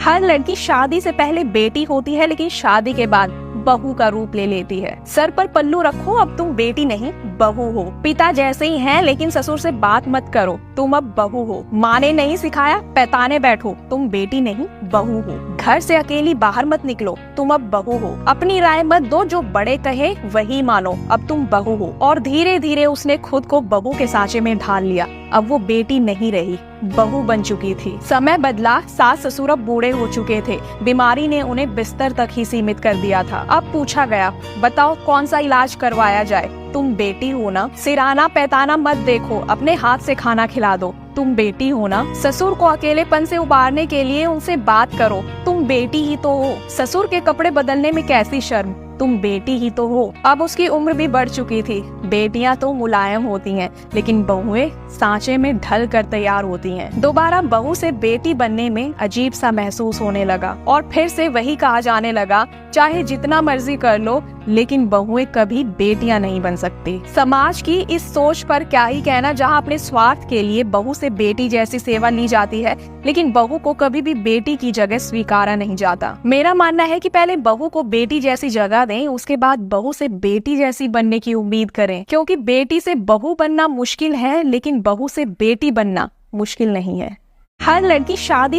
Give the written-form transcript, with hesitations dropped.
हर लड़की शादी से पहले बेटी होती है, लेकिन शादी के बाद बहू का रूप ले लेती है। सर पर पल्लू रखो, अब तुम बेटी नहीं बहू हो। पिता जैसे ही हैं, लेकिन ससुर से बात मत करो, तुम अब बहू हो। माँ ने नहीं सिखाया पैताने बैठो, तुम बेटी नहीं बहू हो। घर से अकेली बाहर मत निकलो, तुम अब बहू हो। अपनी राय मत दो, जो बड़े कहे वही मानो, अब तुम बहू हो। और धीरे धीरे उसने खुद को बहू के सांचे में ढाल लिया। अब वो बेटी नहीं रही, बहू बन चुकी थी। समय बदला, सास ससुर अब बूढ़े हो चुके थे। बीमारी ने उन्हें बिस्तर तक ही सीमित कर दिया था। अब पूछा गया, बताओ कौन सा इलाज करवाया जाए? तुम बेटी हो ना? सिराना पैताना मत देखो, अपने हाथ से खाना खिला दो, तुम बेटी हो ना? ससुर को अकेलेपन से उबारने के लिए उनसे बात करो, तुम बेटी ही तो हो। ससुर के कपड़े बदलने में कैसी शर्म, तुम बेटी ही तो हो। अब उसकी उम्र भी बढ़ चुकी थी। बेटियां तो मुलायम होती हैं, लेकिन बहुएं सांचे में ढल कर तैयार होती हैं। दोबारा बहू से बेटी बनने में अजीब सा महसूस होने लगा और फिर से वही कहा जाने लगा, चाहे जितना मर्जी कर लो, लेकिन बहुएं कभी बेटियां नहीं बन सकती। समाज की इस सोच पर क्या ही कहना, जहां अपने स्वार्थ के लिए बहू से बेटी जैसी सेवा ली जाती है, लेकिन बहू को कभी भी बेटी की जगह स्वीकारा नहीं जाता। मेरा मानना है कि पहले बहू को बेटी जैसी जगह दें, उसके बाद बहू से बेटी जैसी बनने की उम्मीद करें, क्योंकि बेटी से बहू बनना मुश्किल है, लेकिन बहू से बेटी बनना मुश्किल नहीं है। हर लड़की शादी